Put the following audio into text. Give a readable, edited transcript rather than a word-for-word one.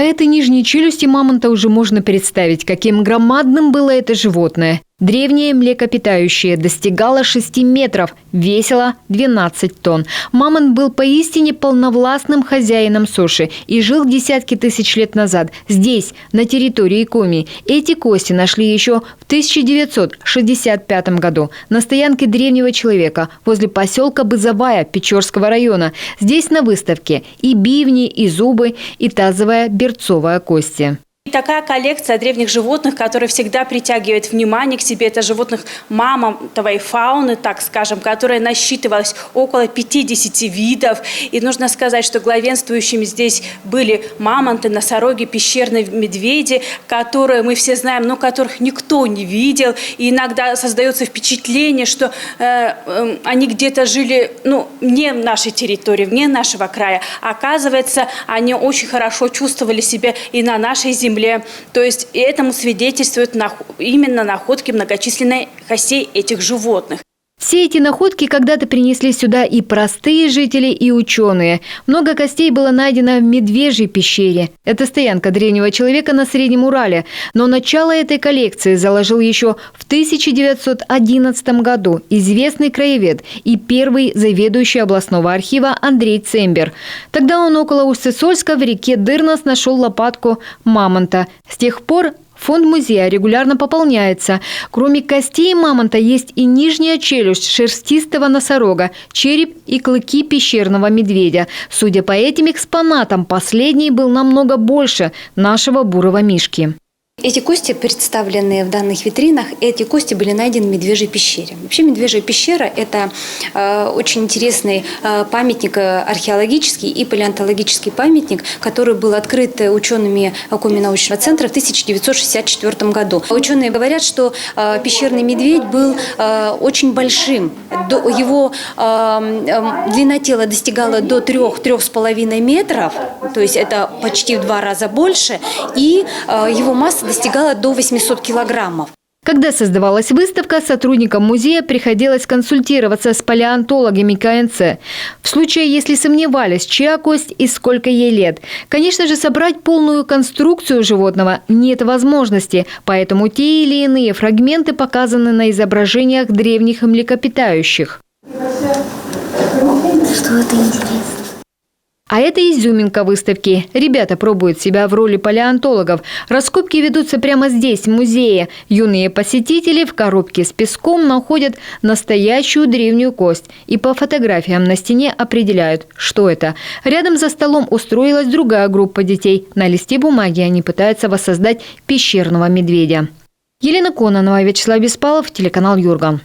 этой нижней челюсти мамонта уже можно представить, каким громадным было это животное. Древнее млекопитающее достигало 6 метров, весило 12 тонн. Мамонт был поистине полновластным хозяином суши и жил десятки тысяч лет назад, здесь, на территории Коми. Эти кости нашли еще в 1965 году на стоянке древнего человека возле поселка Бызовая Печорского района. Здесь на выставке и бивни, и зубы, и тазовая берцовая кости. Такая коллекция древних животных, которая всегда притягивает внимание к себе, это животных мамонтовой фауны, так скажем, которая насчитывалась около 50 видов. И нужно сказать, что главенствующими здесь были мамонты, носороги, пещерные медведи, которые мы все знаем, но которых никто не видел. И иногда создается впечатление, что они где-то жили, вне нашей территории, вне нашего края. Оказывается, они очень хорошо чувствовали себя и на нашей земле. То есть этому свидетельствуют именно находки многочисленных костей этих животных. Все эти находки когда-то принесли сюда и простые жители, и ученые. Много костей было найдено в Медвежьей пещере. Это стоянка древнего человека на Среднем Урале. Но начало этой коллекции заложил еще в 1911 году известный краевед и первый заведующий областного архива Андрей Цембер. Тогда он около Усть-Сысольска в реке Дырнос нашел лопатку мамонта. С тех пор фонд музея регулярно пополняется. Кроме костей мамонта есть и нижняя челюсть шерстистого носорога, череп и клыки пещерного медведя. Судя по этим экспонатам, последний был намного больше нашего бурого мишки. Эти кости, представленные в данных витринах, эти кости были найдены в Медвежьей пещере. Вообще Медвежья пещера – это очень интересный памятник археологический и палеонтологический памятник, который был открыт учеными Коми-научного центра в 1964 году. Ученые говорят, что пещерный медведь был очень большим. Его длина тела достигала до 3–3,5 метров, то есть это почти в 2 раза больше, и его масса достигала до 800 килограммов. Когда создавалась выставка, сотрудникам музея приходилось консультироваться с палеонтологами КНЦ. В случае, если сомневались, чья кость и сколько ей лет. Конечно же, собрать полную конструкцию животного нет возможности, поэтому те или иные фрагменты показаны на изображениях древних млекопитающих. Что-то интересное. А это изюминка выставки. Ребята пробуют себя в роли палеонтологов. Раскопки ведутся прямо здесь, в музее. Юные посетители в коробке с песком находят настоящую древнюю кость. И по фотографиям на стене определяют, что это. Рядом за столом устроилась другая группа детей. На листе бумаги они пытаются воссоздать пещерного медведя. Елена Кононова, Вячеслав Беспалов, телеканал Юрга.